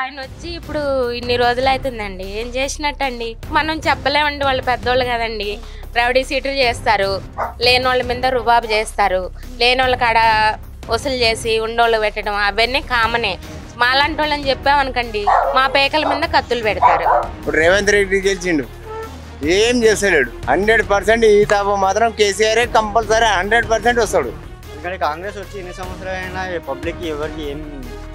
ఆయన వచ్చి ఇప్పుడు ఇన్ని రోజులు అవుతుందండి. ఏం చేసినట్టండి మనం చెప్పలేమండి. వాళ్ళు పెద్దోళ్ళు కదండి. రౌడీ సీట్లు చేస్తారు, లేని వాళ్ళ మీద రుబాబు చేస్తారు, లేని వాళ్ళ కాడ వసూలు చేసి ఉండోళ్ళు పెట్టడం అవన్నీ కామనే. మాలాంటి వాళ్ళని చెప్పామనుకోండి మా పేకల మీద కత్తులు పెడతారు. ఇప్పుడు రేవంత్ రెడ్డి గెలిచిండు, ఏం చేస్తలేడు. 100% ఈ తాపం మాత్రం కేసీఆర్ కంపల్సరీ 100% వస్తాడు. ఎందుకంటే కాంగ్రెస్ వచ్చి ఎన్ని సంవత్సరాలైనా పబ్లిక్ ఎవరికి ఏం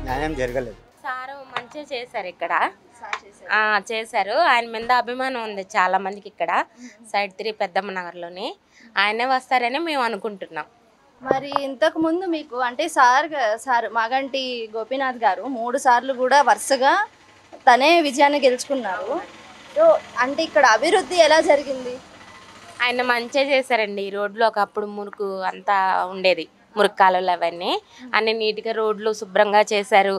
న్యాయం జరగలేదు. సారు మంచిగా చేశారు ఇక్కడ, చేశారు. ఆయన మీద అభిమానం ఉంది చాలా మందికి ఇక్కడ సైడ్ 3 పెద్దమ్మ నగర్లోని. ఆయనే వస్తారని మేము అనుకుంటున్నాం. మరి ఇంతకు ముందు మీకు అంటే సార్ మాగంటి గోపీనాథ్ గారు 3 సార్లు కూడా వరుసగా తనే విజయాన్ని గెలుచుకున్నారు. సో అంటే ఇక్కడ అభివృద్ధి ఎలా జరిగింది? ఆయన మంచిగా చేశారండి. ఈ రోడ్లు ఒకప్పుడు మురుకు అంతా ఉండేది, మురుకు కాలువలు అవన్నీ అన్ని నీట్గా రోడ్లు శుభ్రంగా చేశారు.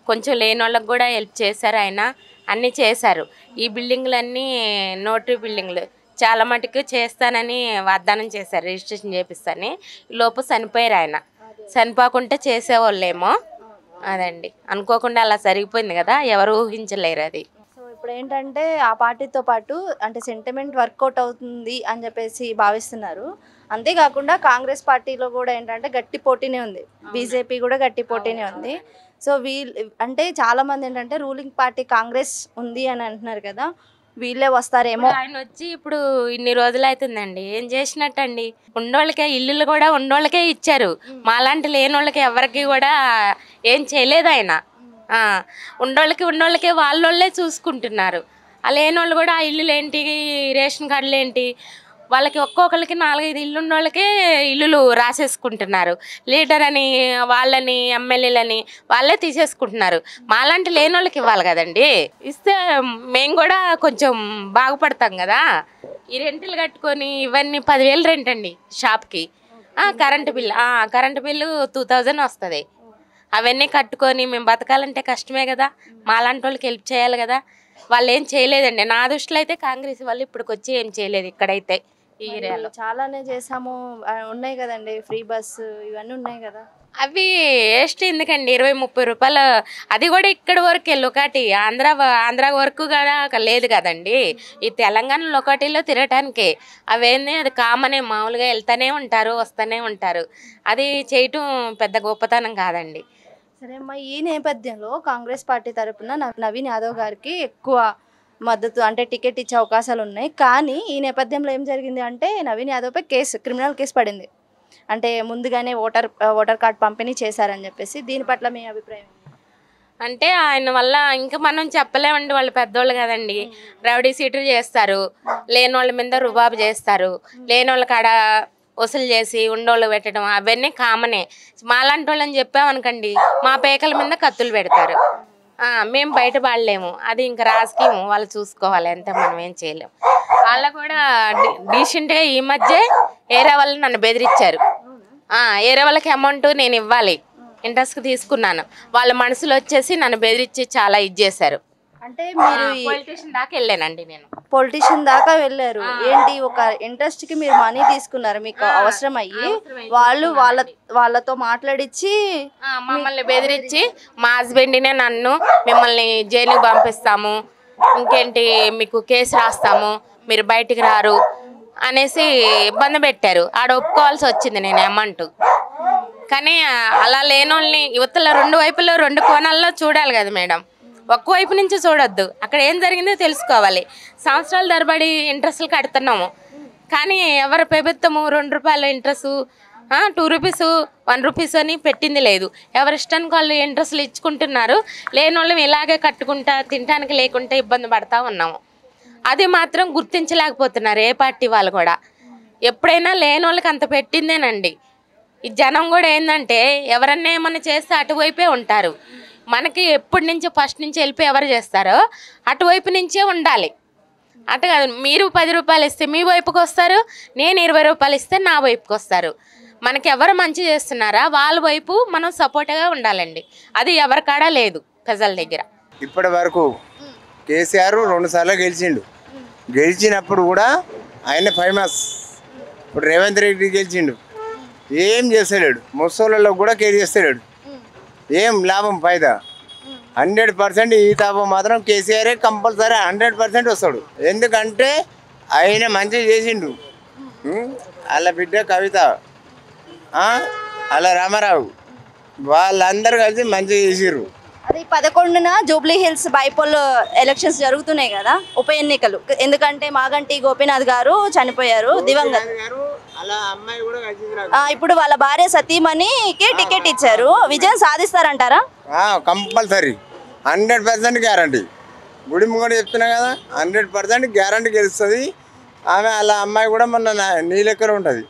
కొంచెం లేని వాళ్ళకి కూడా హెల్ప్ చేశారు ఆయన, అన్నీ చేశారు. ఈ బిల్డింగ్లన్నీ నోటరీ బిల్డింగ్లు చాలా మటుకు చేస్తానని వాగ్దానం చేశారు, రిజిస్ట్రేషన్ చేపిస్తానని. లోపు చనిపోయారు ఆయన. చనిపోకుండా చేసేవాళ్ళేమో అదండి, అనుకోకుండా అలా జరిగిపోయింది కదా, ఎవరు ఊహించలేరు అది. సో ఇప్పుడు ఏంటంటే ఆ పార్టీతో పాటు అంటే సెంటిమెంట్ వర్కౌట్ అవుతుంది అని చెప్పేసి భావిస్తున్నారు. అంతేకాకుండా కాంగ్రెస్ పార్టీలో కూడా ఏంటంటే గట్టి పోటీనే ఉంది, బీజేపీ కూడా గట్టి పోటీనే ఉంది. సో అంటే చాలా మంది ఏంటంటే రూలింగ్ పార్టీ కాంగ్రెస్ ఉంది అని అంటున్నారు కదా, వీళ్ళే వస్తారేమో. ఆయన వచ్చి ఇప్పుడు ఇన్ని రోజులు అవుతుందండి. ఏం చేసినట్టండి? ఉండోళ్ళకే ఇల్లులు కూడా ఉండోళ్ళకే ఇచ్చారు. మాలాంటి లేని వాళ్ళకి ఎవరికి కూడా ఏం చేయలేదు ఆయన. ఉండోళ్ళకే వాళ్ళోళ్ళే చూసుకుంటున్నారు. ఆ లేని వాళ్ళు కూడా ఆ ఇల్లులు ఏంటి, రేషన్ కార్డులు ఏంటి, వాళ్ళకి ఒక్కొక్కరికి 4-5 ఇల్లు ఉన్న వాళ్ళకే ఇల్లులు రాసేసుకుంటున్నారు. లీడర్ అని వాళ్ళని ఎమ్మెల్యేలని వాళ్ళే తీసేసుకుంటున్నారు. మాలాంటి లేని వాళ్ళకి ఇవ్వాలి కదండి. ఇస్తే మేము కూడా కొంచెం బాగుపడతాం కదా. ఈ రెంట్లు కట్టుకొని ఇవన్నీ 10,000 రెంట్ అండి షాప్కి. కరెంటు బిల్లు 2000 వస్తుంది. అవన్నీ కట్టుకొని మేము బతకాలంటే కష్టమే కదా. మాలాంటి వాళ్ళకి హెల్ప్ చేయాలి కదా. వాళ్ళు ఏం చేయలేదండి. నా దృష్టిలో అయితే కాంగ్రెస్ వాళ్ళు ఇప్పటికొచ్చి ఏం చేయలేదు ఇక్కడైతే. ఈ ఏరియాలో చాలానే చేసాము ఉన్నాయి కదండి, ఫ్రీ బస్సు ఇవన్నీ ఉన్నాయి కదా. అవి వేస్ట్ ఎందుకండి, 20-30 రూపాయలు. అది కూడా ఇక్కడ వరకు ఒకటి ఆంధ్ర వరకు కూడా లేదు కదండి. ఈ తెలంగాణ లోకటిలో తిరగటానికి అవేంది, అది కామనే, మామూలుగా వెళ్తూనే ఉంటారు వస్తూనే ఉంటారు. అది చేయటం పెద్ద గొప్పతనం కాదండి. సరే అమ్మా, ఈ నేపథ్యంలో కాంగ్రెస్ పార్టీ తరఫున నవీన్ యాదవ్ గారికి ఎక్కువ మద్దతు అంటే టికెట్ ఇచ్చే అవకాశాలు ఉన్నాయి. కానీ ఈ నేపథ్యంలో ఏం జరిగింది అంటే నవీన్ యాదవ్పై క్రిమినల్ కేసు పడింది. అంటే ముందుగానే ఓటర్ కార్డ్ పంపిణీ చేశారని చెప్పేసి. దీని పట్ల మీ అభిప్రాయం? అంటే ఆయన వల్ల ఇంకా మనం చెప్పలేమండి. వాళ్ళు పెద్దోళ్ళు కదండి. రౌడీ సీట్లు చేస్తారు, లేని వాళ్ళ మీద రుబాబు చేస్తారు, లేని వాళ్ళ కాడ వసూలు చేసి ఉండోళ్ళు పెట్టడం అవన్నీ కామనే. మాలాంటి వాళ్ళని చెప్పామనుకోండి మా పేకల మీద కత్తులు పెడతారు. మేము బయట పడలేము. అది ఇంకా రాజకీయం, వాళ్ళు చూసుకోవాలి అంతే, మనం ఏం చేయలేము. వాళ్ళ కూడా డీసెంట్గా ఈ మధ్య ఏరే వాళ్ళు నన్ను బెదిరించారు. ఏరే వాళ్ళకి అమౌంట్ నేను ఇవ్వాలి, ఇంట్రెస్ట్కి తీసుకున్నాను. వాళ్ళ మనసులో వచ్చేసి నన్ను బెదిరించి చాలా ఇది చేశారు. అంటే మీరు పొలిటీషియన్ దాకా వెళ్ళానండి. నేను పొలిటీషియన్ దాకా వెళ్ళారు. ఏంటి, ఒక ఇంట్రెస్ట్ కి మీరు మనీ తీసుకున్నారు, మీకు అవసరం అయ్యి వాళ్ళు వాళ్ళతో మాట్లాడించి మమ్మల్ని బెదిరించి మా హస్బెండ్నే నన్ను మిమ్మల్ని జైలుకి పంపిస్తాము, ఇంకేంటి మీకు కేసు రాస్తాము, మీరు బయటికి రారు అనేసి ఇబ్బంది పెట్టారు. ఆడ ఒప్పుకోవాల్సి వచ్చింది నేను అమౌంట్. కానీ అలా లేనోళ్ళని యువతల 2 వైపులో 2 కోణాల్లో చూడాలి కదా మేడం. ఒక్కవైపు నుంచి చూడొద్దు, అక్కడ ఏం జరిగిందో తెలుసుకోవాలి. సంవత్సరాల తరబడి ఇంట్రెస్ట్లు కడుతున్నాము, కానీ ఎవరి ప్రభుత్వము 2 రూపాయల ఇంట్రెస్ట్ 2 రూపీస్ 1 రూపీస్ అని పెట్టింది లేదు. ఎవరి ఇష్టానికి వాళ్ళు ఇంట్రెస్ట్లు ఇచ్చుకుంటున్నారు. లేని వాళ్ళని ఇలాగే కట్టుకుంటా తినడానికి లేకుంటే ఇబ్బంది పడతా ఉన్నాము. అది మాత్రం గుర్తించలేకపోతున్నారు ఏ పార్టీ వాళ్ళు కూడా. ఎప్పుడైనా లేని వాళ్ళకి అంత పెట్టిందేనండి. ఈ జనం కూడా ఏంటంటే ఎవరన్నా ఏమన్నా చేస్తే అటువైపే ఉంటారు. మనకి ఎప్పటి నుంచో ఫస్ట్ నుంచి వెళ్ళిపోయి ఎవరు చేస్తారో అటువైపు నుంచే ఉండాలి. అటు కాదు, మీరు 10 రూపాయలు ఇస్తే మీ వైపుకి వస్తారు, నేను 20 రూపాయలు ఇస్తే నా వైపుకి వస్తారు. మనకి ఎవరు మంచి చేస్తున్నారా వాళ్ళ వైపు మనం సపోర్ట్గా ఉండాలండి. అది ఎవరికాడా లేదు ప్రజల దగ్గర. ఇప్పటి వరకు కేసీఆర్ 2 సార్లు గెలిచిండు, గెలిచినప్పుడు కూడా ఆయన ఫేమస్. ఇప్పుడు రేవంత్ రెడ్డి గెలిచిండు, ఏం చేస్తలేడు. ముసలోళ్ళకు కూడా కేర్ చేస్తలేడు. ఏం లాభం ఫైదా? 100% ఈ తాప మాత్రం కేసీఆర్ కంపల్సరీ 100% వస్తాడు. ఎందుకంటే ఆయన మంచిగా చేసిండు. వాళ్ళ బిడ్డ కవిత, అలా రామారావు వాళ్ళందరూ కలిసి మంచిగా చేసిర్రు. అది 11న జూబ్లీ హిల్స్ బైపోల్ ఎలక్షన్స్ జరుగుతున్నాయి కదా, ఉప ఎన్నికలు. ఎందుకంటే మాగంటి గోపీనాథ్ గారు చనిపోయారు, దివంగత. ఇప్పుడు వాళ్ళ భార్య సతీమణికి టికెట్ ఇచ్చారు. విజయం సాధిస్తారంటారా? Compulsory 100% guarantee. గుడి ముంగడ చెప్తున్నా కదా, 100% గ్యారంటీ గెలుస్తుంది ఆమె. అలా అమ్మాయి కూడా మొన్న నీ లెక్కన ఉంటుంది.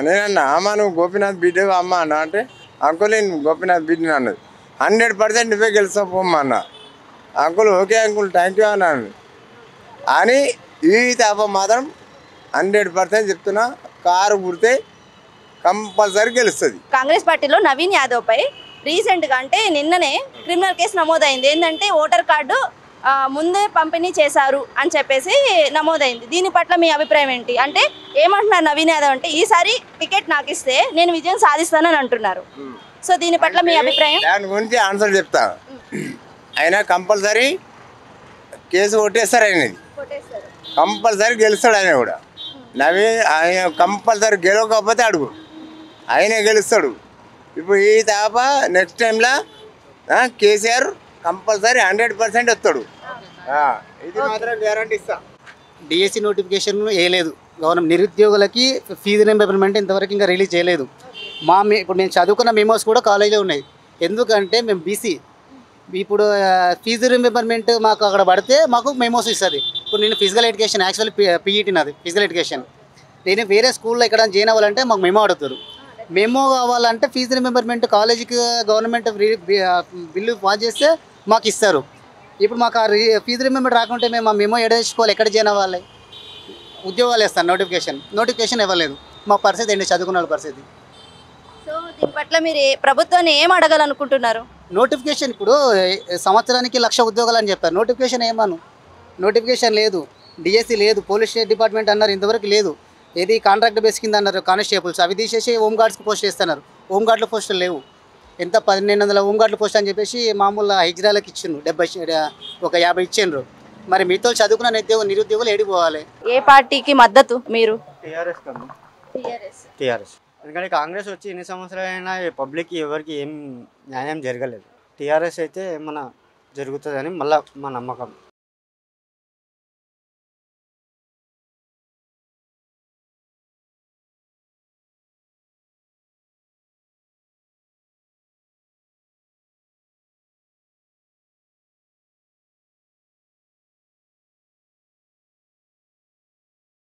నేనన్నా అమ్మ నువ్వు గోపీనాథ్ బిడ్డ అమ్మ అన్న అంటే అంకుల్ నేను గోపీనాథ్ బిడ్డని అన్నది. 100% నువ్వే గెలుస్తావు పోమ్మ అన్న. Uncle okay uncle thank you అన్నాను. అని ఈ తాప మాత్రం 100% చెప్తున్నా, కారు గుర్తే కంపల్సరీ గెలుస్తుంది. కాంగ్రెస్ పార్టీలో నవీన్ యాదవ్ పై రీసెంట్గా అంటే నిన్ననే క్రిమినల్ కేసు నమోదైంది. ఏంటంటే ఓటర్ కార్డు ముందే పంపిణీ చేశారు అని చెప్పేసి నమోదైంది. దీని పట్ల మీ అభిప్రాయం ఏంటి? అంటే ఏమంటున్నారు నవీన్ యాదవ్ అంటే ఈసారి టికెట్ నాకు ఇస్తే నేను విజయం సాధిస్తానని అంటున్నారు. సో దీని పట్ల మీ అభిప్రాయం? దాని గురించి ఆన్సర్ చెప్తా. ఆయన కంపల్సరీ కేసు కొట్టేస్తారు. ఆయనది కంపల్సరీ గెలుస్తాడు. ఆయన కూడా ఆయన కంపల్సరీ గెలవకపోతే అడుగు ఆయనే గెలుస్తాడు. ఇప్పుడు ఈ తాప నెక్స్ట్ టైంలో కేసీఆర్ కంపల్సరీ 100% వస్తాడు. ఇది మాత్రం గ్యారంటీ ఇస్తా. డిఎస్సి నోటిఫికేషన్ వేయలేదు గవర్నమెంట్. నిరుద్యోగులకి ఫీజు రీయింబర్స్మెంట్ ఇంతవరకు ఇంకా రిలీజ్ చేయలేదు. ఇప్పుడు నేను చదువుకున్న మెమోస్ కూడా కాలేజీలో ఉన్నాయి. ఎందుకంటే మేము బీసీ. ఇప్పుడు ఫీజు రీయింబర్స్మెంట్ మాకు అక్కడ పడితే మాకు మెమోస్ ఇస్తుంది. ఇప్పుడు నేను ఫిజికల్ ఎడ్యుకేషన్ యాక్చువల్లీ పీఈటీ నాది ఫిజికల్ ఎడ్యుకేషన్. నేను వేరే స్కూల్లో ఎక్కడ జాయిన్ అవ్వాలంటే మాకు మెమో అడుగుతారు. మెమో కావాలంటే ఫీజు రీయింబర్స్మెంట్ కాలేజీకి గవర్నమెంట్ బిల్లు పాస్ చేస్తే మాకు ఇస్తారు. ఇప్పుడు మాకు ఆ ఫీజు రీయింబర్స్మెంట్ రాకుంటే మేము ఆ మెమో ఎడేసుకోవాలి, ఎక్కడ జాయిన్ అవ్వాలి? ఉద్యోగాలు వేస్తాను నోటిఫికేషన్ ఇవ్వలేదు. మా పరిస్థితి ఏంటి, చదువుకున్న వాళ్ళ పరిస్థితి. సో దీని పట్ల మీరు ప్రభుత్వాన్ని ఏం అడగాలనుకుంటున్నారు? నోటిఫికేషన్ ఇప్పుడు సంవత్సరానికి 1,00,000 ఉద్యోగాలు అని చెప్పారు. నోటిఫికేషన్ లేదు. డిఎస్సి లేదు. పోలీస్ డిపార్ట్మెంట్ అన్నారు, ఇంతవరకు లేదు. ఏది కాంట్రాక్ట్ బేస్ కింద అన్నారు కానిస్టేబుల్స్, అవి తీసేసి హోంగార్డ్స్కి పోస్ట్ చేస్తున్నారు. హోంగార్డుల పోస్టులు లేవు. ఎంత 1,500 హోంగార్డుల పోస్ట్ అని చెప్పేసి మామూలు హిజ్రాలకు ఇచ్చిండ్రు. 50 ఇచ్చిండ్రు. మరి మీతో చదువుకున్న నిరుద్యోగులు ఏడిపోవాలి? ఏ పార్టీకి మద్దతు మీరు? టీఆర్ఎస్. ఎందుకంటే కాంగ్రెస్ వచ్చి ఎన్ని సంవత్సరాలైనా పబ్లిక్కి ఎవరికి ఏం న్యాయం జరగలేదు. టీఆర్ఎస్ అయితే ఏమన్నా జరుగుతుందని మళ్ళీ మా నమ్మకం.